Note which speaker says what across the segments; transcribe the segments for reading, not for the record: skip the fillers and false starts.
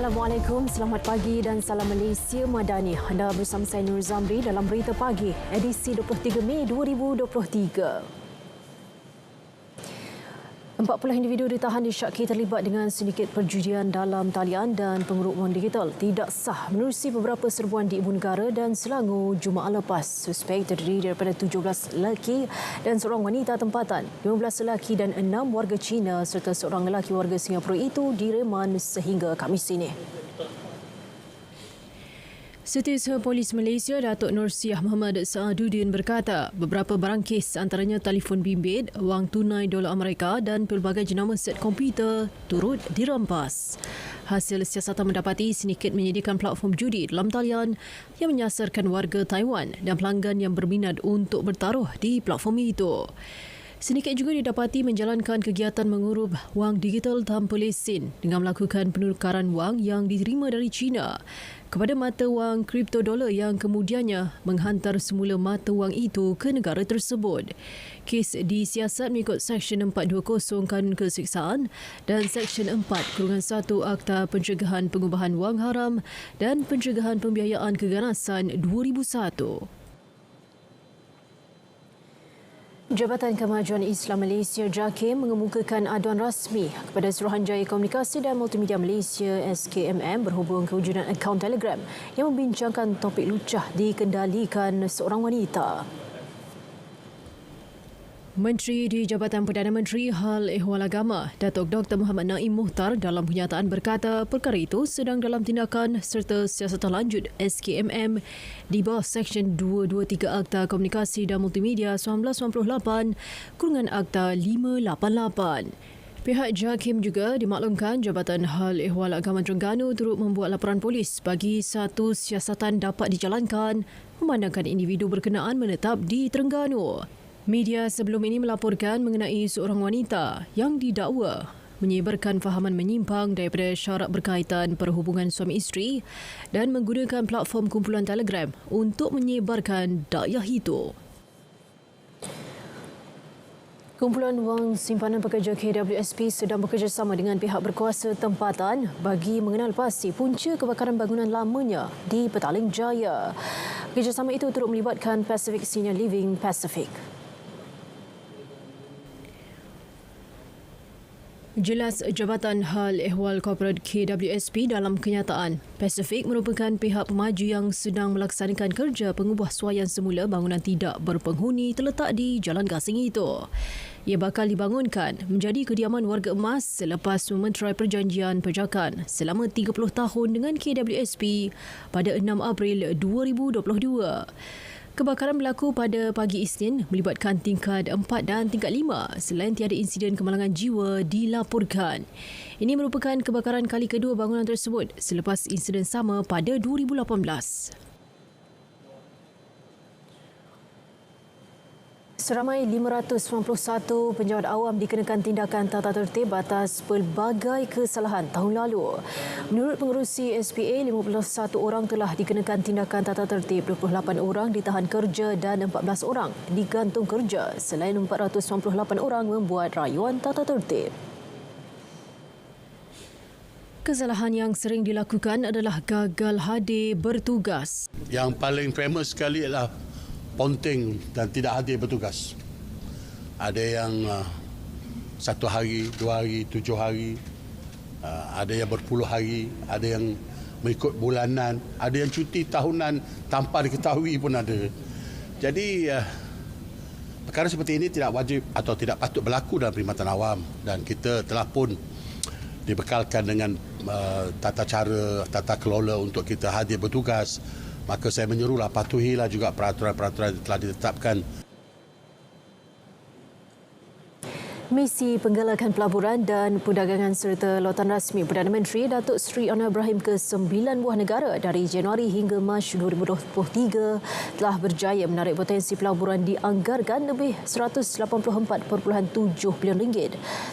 Speaker 1: Assalamualaikum, selamat pagi dan salam Malaysia Madani. Anda bersama saya Nur Zamri dalam Berita Pagi, edisi 23 Mei 2023. 40 individu ditahan disyaki terlibat dengan sindiket perjudian dalam talian dan penguruk wang digital tidak sah menerusi beberapa serbuan di Ibu Negara dan Selangor Jumaat lepas. Suspek terdiri daripada 17 lelaki dan seorang wanita tempatan, 15 lelaki dan 6 warga Cina serta seorang lelaki warga Singapura itu direman sehingga Khamis ini. Setiausaha Polis Malaysia Datuk Nursiah Muhammad Saaduddin berkata beberapa barang kes antaranya telefon bimbit, wang tunai dolar Amerika dan pelbagai jenama set komputer turut dirampas. Hasil siasatan mendapati sindiket menyediakan platform judi dalam talian yang menyasarkan warga Taiwan dan pelanggan yang berminat untuk bertaruh di platform itu. Sindiket juga didapati menjalankan kegiatan mengurup wang digital tanpa lesen dengan melakukan penukaran wang yang diterima dari China kepada mata wang kripto dolar yang kemudiannya menghantar semula mata wang itu ke negara tersebut. Kes disiasat mengikut Seksyen 420 Kanun Keseksaan dan Seksyen 4-1 Akta Pencegahan Pengubahan Wang Haram dan Pencegahan Pembiayaan Keganasan 2001. Jabatan Kemajuan Islam Malaysia JAKIM mengemukakan aduan rasmi kepada Suruhanjaya Komunikasi dan Multimedia Malaysia SKMM berhubung kewujudan akaun Telegram yang membincangkan topik lucah dikendalikan seorang wanita. Menteri di Jabatan Perdana Menteri Hal Ehwal Agama, Datuk Dr. Muhammad Naim Muhtar dalam pernyataan berkata perkara itu sedang dalam tindakan serta siasatan lanjut SKMM di bawah Seksyen 223 Akta Komunikasi dan Multimedia 1998 kurungan Akta 588. Pihak JAKIM juga dimaklumkan Jabatan Hal Ehwal Agama Terengganu turut membuat laporan polis bagi satu siasatan dapat dijalankan memandangkan individu berkenaan menetap di Terengganu. Media sebelum ini melaporkan mengenai seorang wanita yang didakwa menyebarkan fahaman menyimpang daripada syarat berkaitan perhubungan suami isteri dan menggunakan platform kumpulan Telegram untuk menyebarkan dakwah itu. Kumpulan Wang Simpanan Pekerja KWSP sedang bekerjasama dengan pihak berkuasa tempatan bagi mengenal pasti punca kebakaran bangunan lamanya di Petaling Jaya. Kerjasama itu turut melibatkan Pacific Senior Living Pacific. Jelas Jabatan Hal Ehwal Korporat KWSP dalam kenyataan, Pacific merupakan pihak pemaju yang sedang melaksanakan kerja pengubahsuaian semula bangunan tidak berpenghuni terletak di Jalan Gasing itu. Ia bakal dibangunkan menjadi kediaman warga emas selepas mementerai perjanjian perjakan selama 30 tahun dengan KWSP pada 6 April 2022. Kebakaran berlaku pada pagi Isnin melibatkan tingkat 4 dan tingkat 5 selain tiada insiden kemalangan jiwa dilaporkan. Ini merupakan kebakaran kali kedua bangunan tersebut selepas insiden sama pada 2018. Seramai 591 penjawat awam dikenakan tindakan tata tertib atas pelbagai kesalahan tahun lalu. Menurut pengerusi SPA, 51 orang telah dikenakan tindakan tata tertib, 28 orang ditahan kerja dan 14 orang digantung kerja selain 498 orang membuat rayuan tata tertib. Kesalahan yang sering dilakukan adalah gagal hadir bertugas.
Speaker 2: Yang paling famous sekali adalah ponteng dan tidak hadir bertugas. Ada yang 1 hari, 2 hari, 7 hari, ada yang berpuluh hari, ada yang mengikut bulanan, ada yang cuti tahunan tanpa diketahui pun ada. Jadi perkara seperti ini tidak wajib atau tidak patut berlaku dalam perkhidmatan awam dan kita telah pun dibekalkan dengan tata cara, tata kelola untuk kita hadir bertugas. Maka saya menyerulah patuhilah juga peraturan-peraturan yang telah ditetapkan.
Speaker 1: Misi Penggalakan Pelaburan dan Perdagangan serta Lautan Rasmi Perdana Menteri Datuk Seri Anwar Ibrahim ke 9 buah negara dari Januari hingga Mac 2023 telah berjaya menarik potensi pelaburan dianggarkan lebih RM184.7 bilion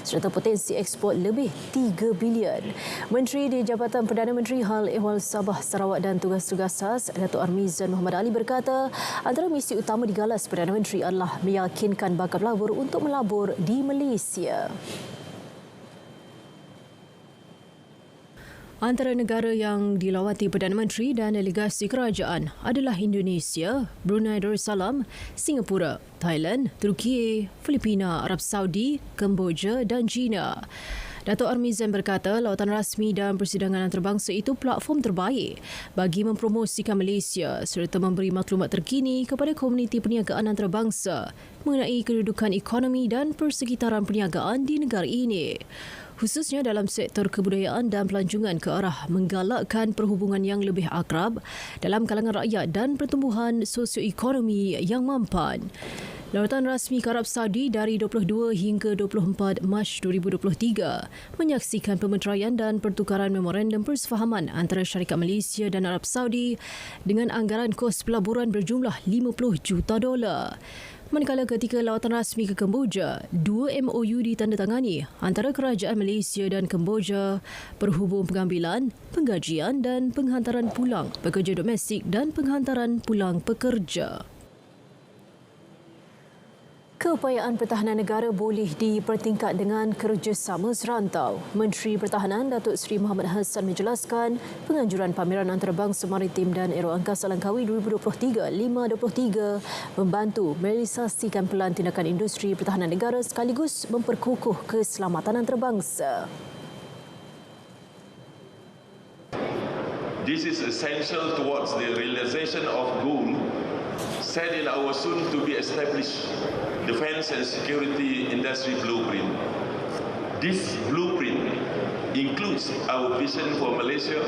Speaker 1: serta potensi ekspor lebih RM3 bilion. Menteri di Jabatan Perdana Menteri Hal Ehwal Sabah, Sarawak dan Tugas-Tugas Khas Datuk Armizan Muhammad Ali berkata antara misi utama digalas Perdana Menteri adalah meyakinkan bakal pelabur untuk melabur di Malaysia. Antara negara yang dilawati Perdana Menteri dan delegasi kerajaan adalah Indonesia, Brunei Darussalam, Singapura, Thailand, Turki, Filipina, Arab Saudi, Kemboja dan China. Datuk Armizan berkata lawatan rasmi dan persidangan antarabangsa itu platform terbaik bagi mempromosikan Malaysia serta memberi maklumat terkini kepada komuniti perniagaan antarabangsa mengenai kedudukan ekonomi dan persekitaran perniagaan di negara ini, khususnya dalam sektor kebudayaan dan pelancongan ke arah menggalakkan perhubungan yang lebih akrab dalam kalangan rakyat dan pertumbuhan sosioekonomi yang mampan. Lawatan rasmi ke Arab Saudi dari 22 hingga 24 Mac 2023 menyaksikan pemeteraian dan pertukaran memorandum persefahaman antara syarikat Malaysia dan Arab Saudi dengan anggaran kos pelaburan berjumlah $50 juta. Manakala ketika lawatan rasmi ke Kemboja, 2 MOU ditandatangani antara kerajaan Malaysia dan Kemboja berhubung pengambilan, penggajian dan penghantaran pulang pekerja domestik dan penghantaran pulang pekerja. Keupayaan pertahanan negara boleh dipertingkat dengan kerjasama serantau. Menteri Pertahanan Datuk Seri Mohamad Hassan menjelaskan penganjuran pameran antarabangsa maritim dan aeroangkasa Langkawi 2023 membantu merealisasikan pelan tindakan industri pertahanan negara sekaligus memperkukuh keselamatan antarabangsa.
Speaker 3: This is essential towards the realization of goal set in our soon-to-be-established Defence and Security Industry Blueprint. This blueprint includes our vision for Malaysia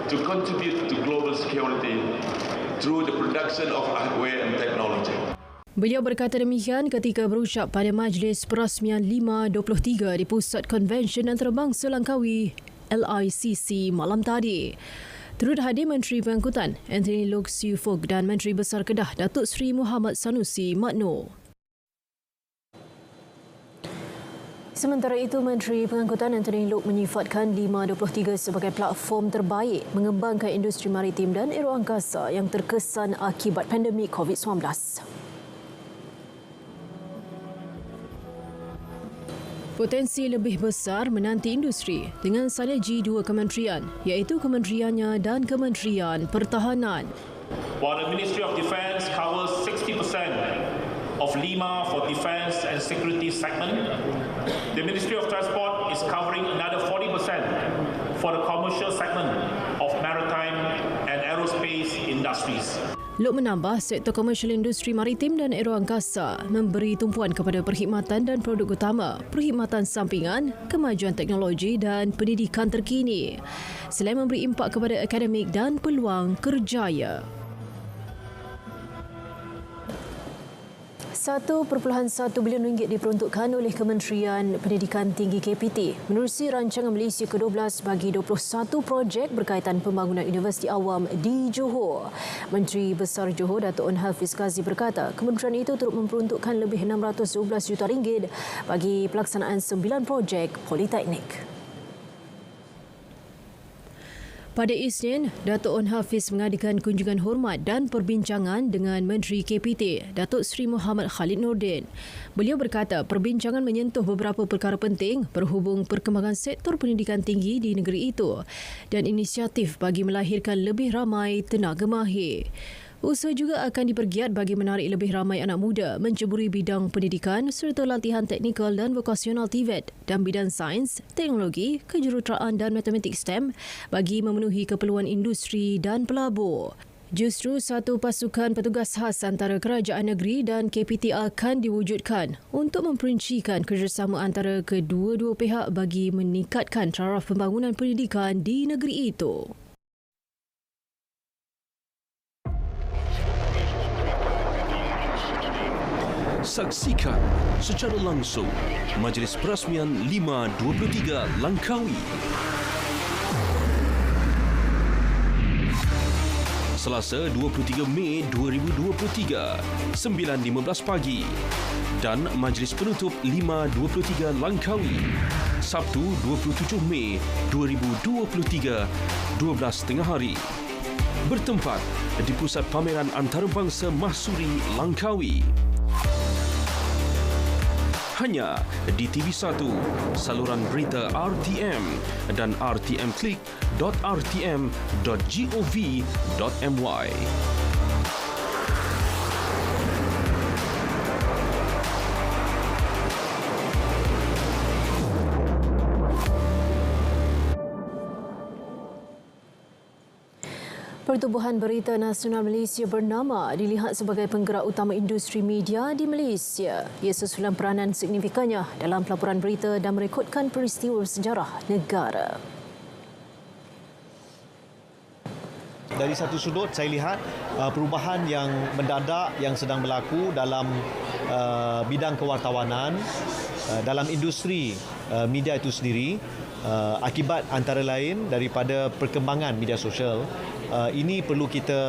Speaker 3: to contribute to global security through the production of hardware and technology.
Speaker 1: Beliau berkata demikian ketika berucap pada Majlis Perasmian 523 di Pusat Konvensyen Antarabangsa Langkawi LICC malam tadi. Turut hadir Menteri Pengangkutan Anthony Loke Siu Fok dan Menteri Besar Kedah Datuk Seri Muhammad Sanusi Makno. Sementara itu, Menteri Pengangkutan Anthony Loke menyifatkan 523 sebagai platform terbaik mengembangkan industri maritim dan aeroangkasa yang terkesan akibat pandemik COVID-19. Potensi lebih besar menanti industri dengan sinergi dua kementerian, iaitu kementeriannya dan Kementerian Pertahanan.
Speaker 4: While the Ministry of Defence covers 60% of Lima for defence and security segment, the Ministry of Transport is covering another 40% for the commercial segment of maritime and aerospace industries.
Speaker 1: Loke menambah sektor komersial industri maritim dan aeroangkasa memberi tumpuan kepada perkhidmatan dan produk utama, perkhidmatan sampingan, kemajuan teknologi dan pendidikan terkini, selain memberi impak kepada akademik dan peluang kerjaya. 1.1 bilion ringgit diperuntukkan oleh Kementerian Pendidikan Tinggi KPT menerusi rancangan Malaysia ke-12 bagi 21 projek berkaitan pembangunan universiti awam di Johor. Menteri Besar Johor Datuk On Hafiz Kazim berkata kementerian itu turut memperuntukkan lebih 612 juta ringgit bagi pelaksanaan 9 projek politeknik. Pada Isnin, Datuk On Hafiz mengadakan kunjungan hormat dan perbincangan dengan Menteri KPT, Datuk Seri Muhammad Khalid Nordin. Beliau berkata perbincangan menyentuh beberapa perkara penting berhubung perkembangan sektor pendidikan tinggi di negeri itu dan inisiatif bagi melahirkan lebih ramai tenaga mahir. Usaha juga akan dipergiat bagi menarik lebih ramai anak muda menceburi bidang pendidikan serta latihan teknikal dan vokasional TVET dan bidang sains, teknologi, kejuruteraan dan matematik STEM bagi memenuhi keperluan industri dan pelabur. Justru satu pasukan petugas khas antara kerajaan negeri dan KPT akan diwujudkan untuk memperincikan kerjasama antara kedua-dua pihak bagi meningkatkan taraf pembangunan pendidikan di negeri itu.
Speaker 5: Saksikan secara langsung Majlis Perasmian 523 Langkawi. Selasa 23 Mei 2023, 9.15 pagi. Dan Majlis Penutup 523 Langkawi, Sabtu 27 Mei 2023, 12.30 hari. Bertempat di Pusat Pameran Antarabangsa Mahsuri Langkawi. hanya di TV1, saluran berita RTM dan rtmclick.rtm.gov.my.
Speaker 1: Pertubuhan Berita Nasional Malaysia bernama dilihat sebagai penggerak utama industri media di Malaysia. Ia susulan peranan signifikannya dalam pelaporan berita dan merekodkan peristiwa bersejarah negara.
Speaker 6: Dari satu sudut saya lihat perubahan yang mendadak yang sedang berlaku dalam bidang kewartawanan, dalam industri media itu sendiri, akibat antara lain daripada perkembangan media sosial. Ini perlu kita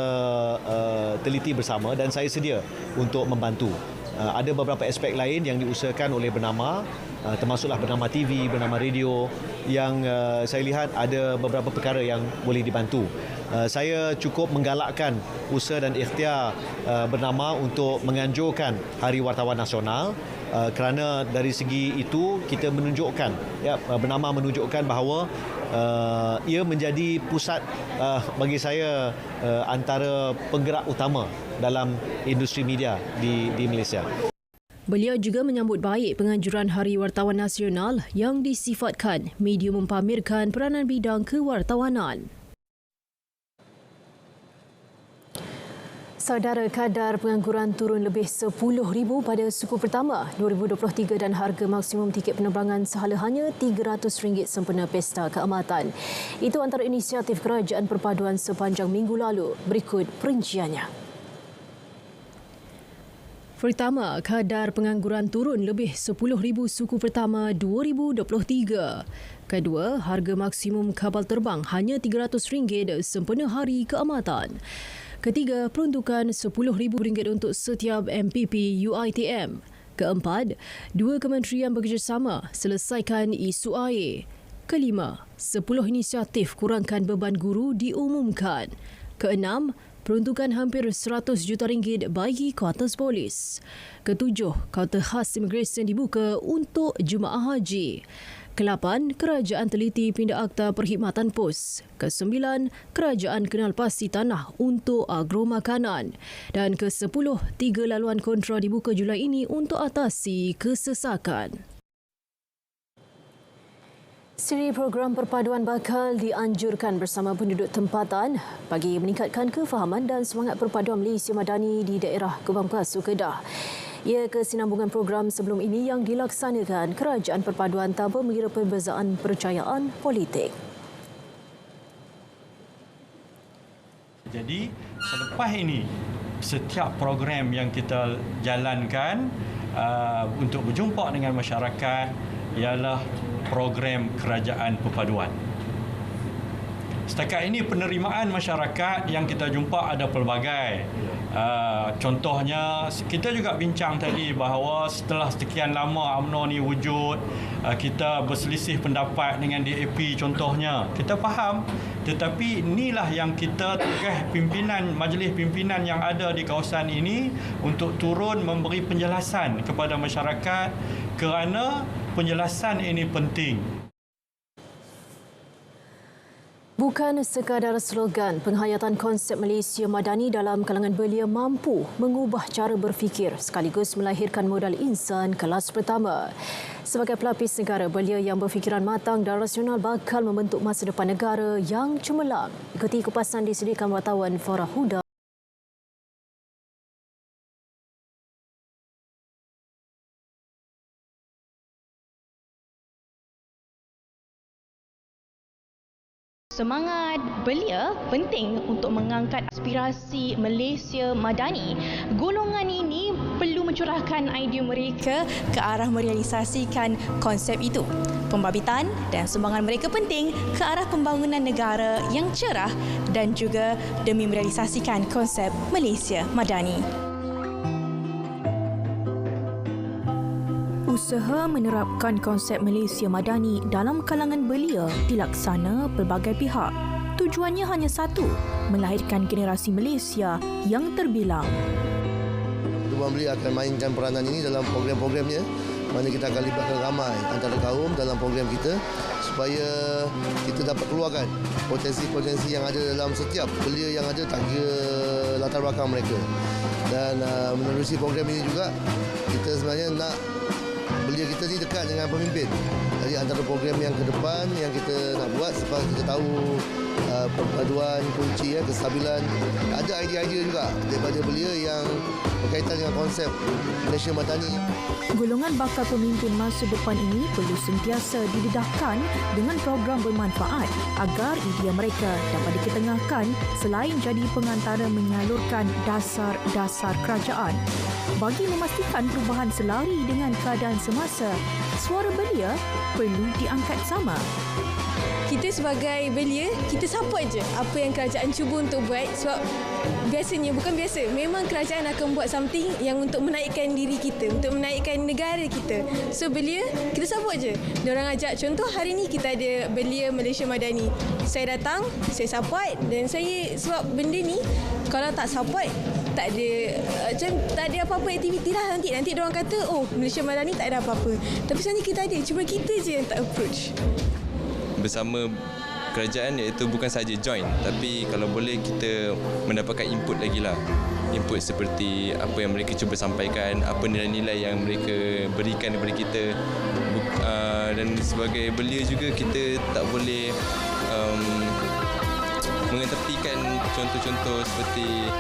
Speaker 6: teliti bersama dan saya sedia untuk membantu. Ada beberapa aspek lain yang diusahakan oleh Bernama, termasuklah Bernama TV, Bernama Radio, yang saya lihat ada beberapa perkara yang boleh dibantu. Saya cukup menggalakkan usaha dan ikhtiar Bernama untuk menganjurkan Hari Wartawan Nasional, kerana dari segi itu kita menunjukkan, Bernama menunjukkan bahawa ia menjadi pusat bagi saya antara penggerak utama dalam industri media di Malaysia.
Speaker 1: Beliau juga menyambut baik penganjuran Hari Wartawan Nasional yang disifatkan media mempamerkan peranan bidang kewartawanan. Saudara, kadar pengangguran turun lebih 10,000 pada suku pertama 2023 dan harga maksimum tiket penerbangan sehala hanya RM300 sempena Pesta Keamatan. Itu antara inisiatif kerajaan perpaduan sepanjang minggu lalu. Berikut perinciannya. Pertama, kadar pengangguran turun lebih 10,000 suku pertama 2023. Kedua, harga maksimum kapal terbang hanya RM300 sempena Hari Keamatan. Ketiga, peruntukan RM10,000 untuk setiap MPP UiTM. Keempat, dua kementerian bekerjasama selesaikan isu air. Kelima, 10 inisiatif kurangkan beban guru diumumkan. Keenam, peruntukan hampir RM100 juta bagi kuartus polis. Ketujuh, kaunter khas imigresen dibuka untuk jemaah haji. Ke-8, kerajaan teliti pindah akta perkhidmatan pos. Ke-9, kerajaan kenal pasti tanah untuk agro makanan. Dan ke-10, 3 laluan kontra dibuka Julai ini untuk atasi kesesakan. Siri program perpaduan bakal dianjurkan bersama penduduk tempatan bagi meningkatkan kefahaman dan semangat perpaduan Malaysia Madani di daerah Gebang Pasu, Kedah. Ia kesinambungan program sebelum ini yang dilaksanakan Kerajaan Perpaduan tanpa mengira perbezaan percayaan politik.
Speaker 7: Jadi selepas ini, setiap program yang kita jalankan untuk berjumpa dengan masyarakat ialah program Kerajaan Perpaduan. Setakat ini penerimaan masyarakat yang kita jumpa ada pelbagai. Contohnya, kita juga bincang tadi bahawa setelah sekian lama UMNO ni wujud, kita berselisih pendapat dengan DAP contohnya. Kita faham, tetapi inilah yang kita tugas pimpinan, majlis pimpinan yang ada di kawasan ini untuk turun memberi penjelasan kepada masyarakat kerana penjelasan ini penting.
Speaker 1: Bukan sekadar slogan, penghayatan konsep Malaysia Madani dalam kalangan belia mampu mengubah cara berfikir sekaligus melahirkan modal insan kelas pertama. Sebagai pelapis negara, belia yang berfikiran matang dan rasional bakal membentuk masa depan negara yang cemerlang. Ikuti kupasan disediakan wartawan Farah Huda.
Speaker 8: Semangat belia penting untuk mengangkat aspirasi Malaysia Madani. Golongan ini perlu mencurahkan idea mereka ke arah merealisasikan konsep itu. Pembabitan dan sumbangan mereka penting ke arah pembangunan negara yang cerah dan juga demi merealisasikan konsep Malaysia Madani. Usaha menerapkan konsep Malaysia Madani dalam kalangan belia dilaksana pelbagai pihak. Tujuannya hanya satu, melahirkan generasi Malaysia yang terbilang.
Speaker 9: Tuan Belia akan mainkan peranan ini dalam program-programnya mana kita akan libatkan ramai antara kaum dalam program kita supaya kita dapat keluarkan potensi-potensi yang ada dalam setiap belia yang ada, tak kira latar belakang mereka. Dan menerusi program ini juga, kita sebenarnya nak belia kita ni dekat dengan pemimpin. Jadi antara program yang ke depan yang kita nak buat, sebab kita tahu perpaduan kunci, kestabilan, ada idea-idea juga daripada belia yang berkaitan dengan konsep Malaysia Madani.
Speaker 10: Golongan bakal pemimpin masa depan ini perlu sentiasa didedahkan dengan program bermanfaat agar idea mereka dapat diketengahkan selain jadi pengantara menyalurkan dasar-dasar kerajaan. Bagi memastikan perubahan selari dengan keadaan semasa, suara belia perlu diangkat sama.
Speaker 8: Kita sebagai belia, kita support je apa yang kerajaan cuba untuk buat, sebab biasanya, bukan biasa, memang kerajaan akan buat something yang untuk menaikkan diri kita, untuk menaikkan negara kita. So belia, kita support je. Diorang ajak, contoh hari ni kita ada belia Malaysia Madani. Saya datang, saya support, dan saya, sebab benda ni kalau tak support, tak ada apa-apa aktiviti lah nanti diorang kata, oh Malaysia Madani tak ada apa-apa. Tapi sebenarnya kita ada, cuma kita je yang tak approach.
Speaker 11: Bersama kerajaan, iaitu bukan sahaja join, tapi kalau boleh kita mendapatkan input lagi lah. Input seperti apa yang mereka cuba sampaikan, apa nilai-nilai yang mereka berikan kepada kita. Dan sebagai belia juga, kita tak boleh mengetepikan contoh-contoh seperti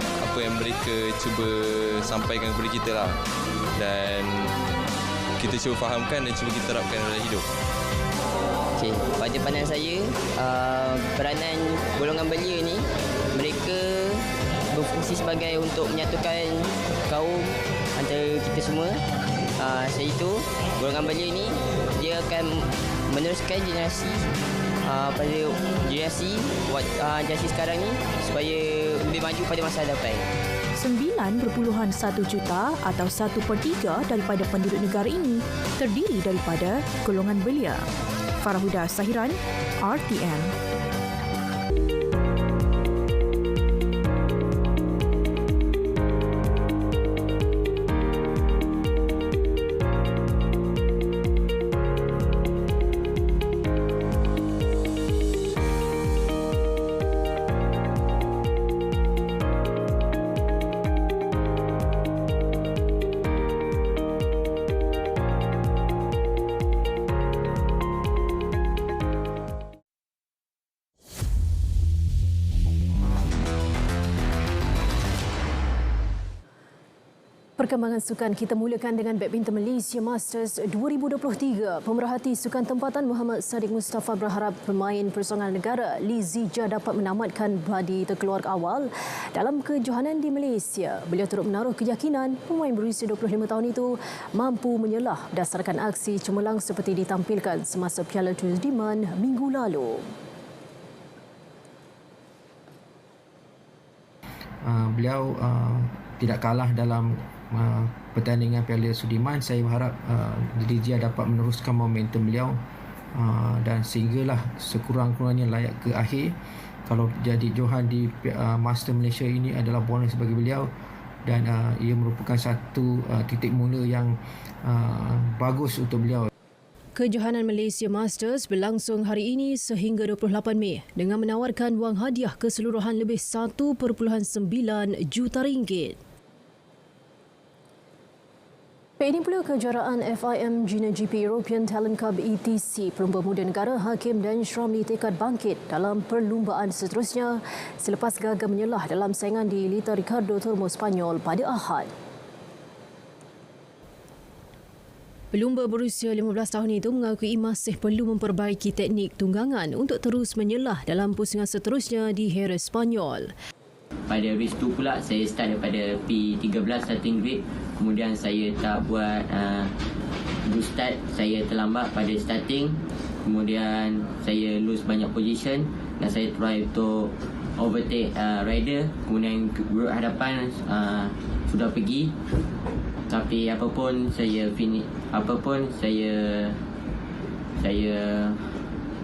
Speaker 11: apa yang mereka cuba sampaikan kepada kita lah. Dan kita cuba fahamkan dan cuba kita terapkan dalam hidup.
Speaker 12: Okay, pada pandangan saya, peranan golongan belia ni, mereka berfungsi sebagai untuk menyatukan kaum antara kita semua. Iaitu golongan belia ni, dia akan meneruskan generasi pada generasi sekarang ni supaya lebih maju pada masa hadapan.
Speaker 10: 9.1 juta atau 1/3 daripada penduduk negara ini terdiri daripada golongan belia. Farahuda Sahiran, RTM.
Speaker 1: Perkembangan sukan kita mulakan dengan badminton Malaysia Masters 2023. Pemerhati sukan tempatan Muhammad Sadiq Mustafa berharap pemain persaingan negara Lee Zijia dapat menamatkan badi terkeluar awal dalam kejohanan di Malaysia. Beliau turut menaruh keyakinan pemain berusia 25 tahun itu mampu menyelah berdasarkan aksi cemerlang seperti ditampilkan semasa Piala Sudirman minggu lalu.
Speaker 13: Beliau tidak kalah dalam pertandingan Piala Sudirman. Saya berharap Dijia dapat meneruskan momentum beliau dan sehinggalah sekurang-kurangnya layak ke akhir. Kalau jadi johan di Master Malaysia ini adalah bonus bagi beliau dan ia merupakan satu titik mula yang bagus untuk beliau.
Speaker 1: Kejohanan Malaysia Masters berlangsung hari ini sehingga 28 Mei dengan menawarkan wang hadiah keseluruhan lebih 1.9 juta ringgit. Ini pula kejuaraan FIM Junior GP European Talent Cup ETC. Perempuan muda negara Hakim dan Shramli tekad bangkit dalam perlumbaan seterusnya selepas gagal menyelah dalam saingan di Lita Ricardo Tormo Spanyol pada Ahad. Pelumba berusia 15 tahun itu mengakui masih perlu memperbaiki teknik tunggangan untuk terus menyelah dalam pusingan seterusnya di Jerez Spanyol.
Speaker 12: Pada race tu pula saya start daripada P13 starting grade. Kemudian saya tak buat good start. Saya terlambat pada starting. Kemudian saya lose banyak position dan saya try untuk overtake rider. Kemudian group hadapan sudah pergi. Tapi apapun saya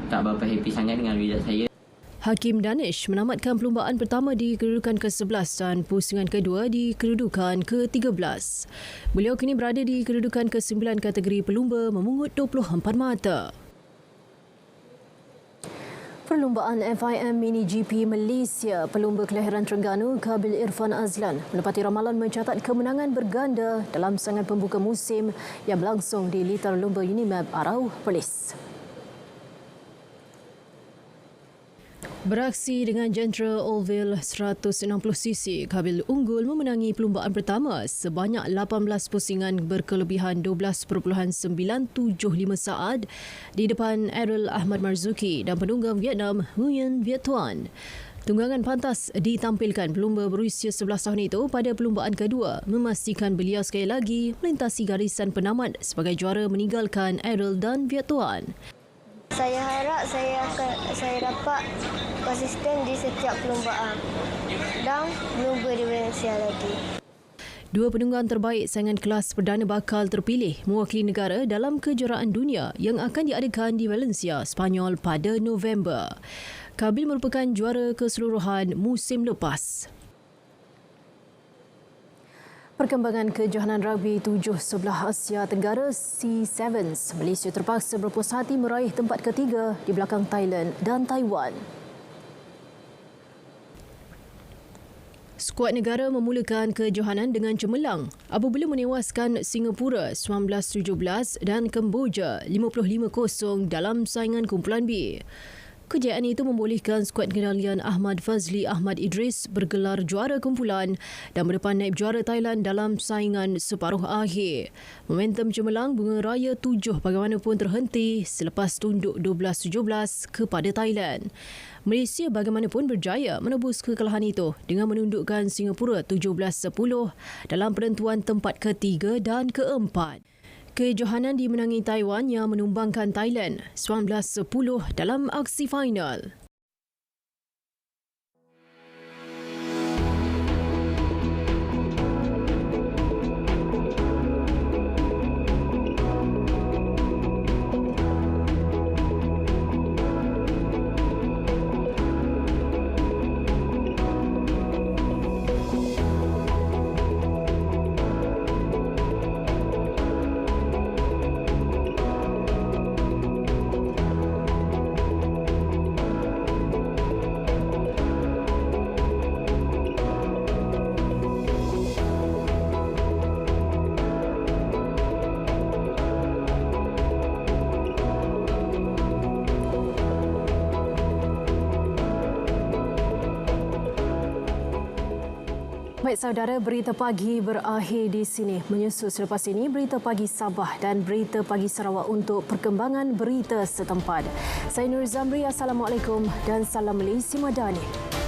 Speaker 12: tak berapa happy sangat dengan result saya.
Speaker 1: Hakim Danish menamatkan perlumbaan pertama di kedudukan ke-11 dan pusingan kedua di kedudukan ke-13. Beliau kini berada di kedudukan ke-9 kategori pelumba memungut 24 mata. Perlumbaan FIM Mini GP Malaysia, pelumba kelahiran Terengganu Khabil Irfan Azlan menepati ramalan mencatat kemenangan berganda dalam saingan pembuka musim yang berlangsung di litar lumba Unimap Arau, Perlis. Beraksi dengan Gentra Oldville 160cc, Khabil unggul memenangi perlumbaan pertama sebanyak 18 pusingan berkelebihan 12.975 saat di depan Errol Ahmad Marzuki dan penunggang Vietnam Nguyen Viet Tuan. Tunggangan pantas ditampilkan pelumba berusia 11 tahun itu pada perlumbaan kedua, memastikan beliau sekali lagi melintasi garisan penamat sebagai juara meninggalkan Errol dan Viet Tuan.
Speaker 14: Saya harap saya dapat konsisten di setiap perlumbaan dan melumba di Malaysia lagi.
Speaker 1: Dua penunggang terbaik saingan kelas perdana bakal terpilih mewakili negara dalam kejuaraan dunia yang akan diadakan di Valencia, Sepanyol pada November. Khabil merupakan juara keseluruhan musim lepas. Perkembangan kejohanan rugby 7 sebelah Asia Tenggara C7s, Malaysia terpaksa berpuas hati meraih tempat ketiga di belakang Thailand dan Taiwan. Skuad negara memulakan kejohanan dengan cemerlang apabila menewaskan Singapura 19-17 dan Kemboja 55-0 dalam saingan kumpulan B. Kejayaan itu membolehkan skuad kendalian Ahmad Fazli Ahmad Idris bergelar juara kumpulan dan berdepan naib juara Thailand dalam saingan separuh akhir. Momentum cemerlang Bunga Raya 7 bagaimanapun terhenti selepas tunduk 12-17 kepada Thailand. Malaysia bagaimanapun berjaya menebus kekalahan itu dengan menundukkan Singapura 17-10 dalam penentuan tempat ketiga dan keempat. Kejohanan dimenangi Taiwan yang menumbangkan Thailand 19-10 dalam aksi final. Baik saudara, berita pagi berakhir di sini. Menyusul selepas ini berita pagi Sabah dan berita pagi Sarawak untuk perkembangan berita setempat. Saya Nur Zamri, Assalamualaikum dan salam Malaysia Madani.